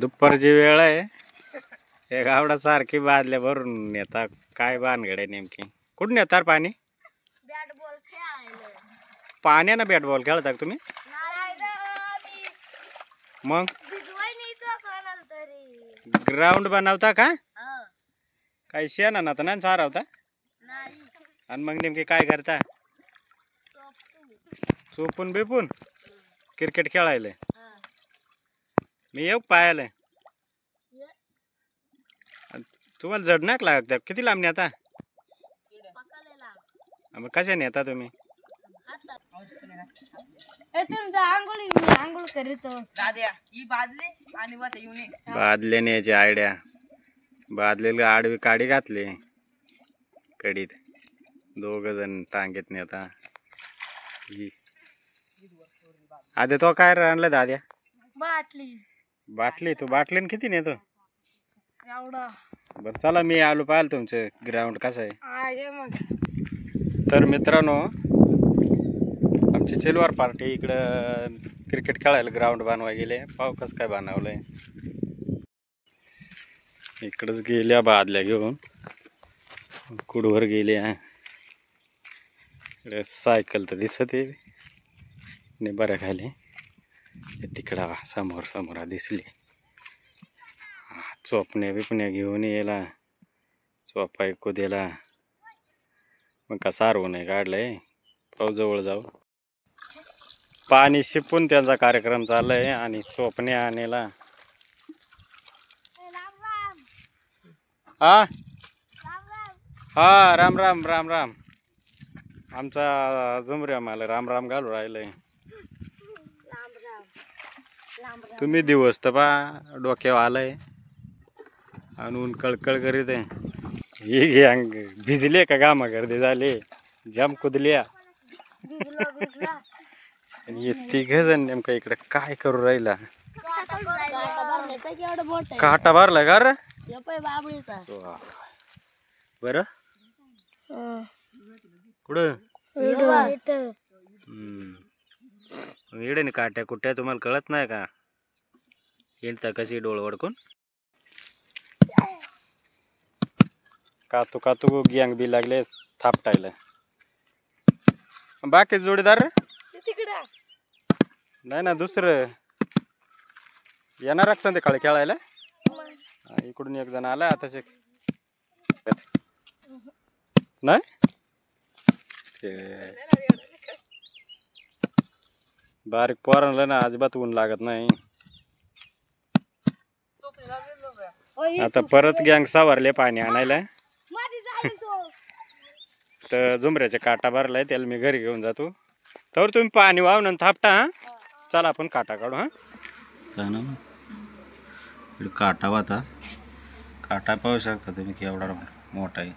दुपारची वेळ आहे. एक आवडा सारखी बादल्या भरून नेता. काय भानगड आहे नेमकी? कुठून नेतात पाणी? बॅट बॉल खेळायला. पाण्यानं बॅट बॉल खेळता का तुम्ही? मग ग्राउंड बनवता का? काही शेण आणता ना सारवता? आणि मग नेमकी काय करता? चोपून बिपून क्रिकेट खेळायला. मी येऊ पाहायला. तुम्हाला जड नाक लागत? किती लांब नेता? मग कशा नेता तुम्ही? बादले न्यायची आयडिया. बादलेला आडवी काडी घातली कडीत. दोघ जण टांगेत नेता. आधी तो काय आणलं दाद्या? बाटली. तू बाटलीन किती नेतो? बर चला मी आलो पाहिलं तुमचं ग्राउंड कसं आहे. तर मित्रांनो, आमची चिलवार पार्टी इकडं क्रिकेट खेळायला ग्राउंड बनवाय गेले. पाहू कसं काय बनवलंय. इकडंच गेल्या बादल्या घेऊन. कुडवर गेल्या. इकडे सायकल तर दिसत आहे बऱ्या खाली. तिकडं समोर दिसली. चोपण्या बिपण्या घेऊन यायला. चोपा ऐकू दिला. मग का सारवू नाही काढलंय. पाऊ जवळ जाऊ. पाणी शिपून त्यांचा कार्यक्रम चाललाय. आणि चोपण्या आणायला. हा हा, राम राम राम राम. आमचा जुमऱ्या मला राम राम घालू राहिलंय. तुम्ही दिवस तर बा डोक्यावर आलाय. आणि ऊन कळकळ करीत आहे. ही अंग भिजले का गामा गर्दी झाले. जाम कुदल्या. तिघ जण नेमकं इकडे काय करू राहिला? काटा भरला का रे? बर कुठं? इडे काट्या कुट्या तुम्हाला कळत नाही का? येणता कशी डोळ वडकून कातू गँग बी लागले थापटायला. बाकी जोडीदार नाही ना दुसरं येणार संध्याकाळी खेळायला. इकडून एक जण आला आता नाही. बारीक पोरांना ना अजिबात ऊन लागत नाही. आता परत गँग सावरले पाणी आणायला. तर झुमऱ्याचा काटा भरलाय. त्याला मी घरी घेऊन जातो. तर तुम्ही पाणी वाहून थापटा. हा चला आपण काटा काढू. हा काटा वाता. काटा पाहू शकता तुम्ही केवढा मोठा आहे.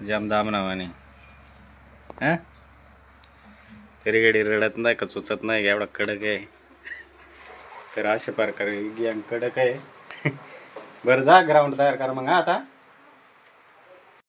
जाम दामनावाने. हा तरी गडी रडत नाही का सुचत नाही एवढा कडक आहे. तर अशा प्रकारे गँग कडक आहे. बरं जा ग्राउंड तयार करा मग. आता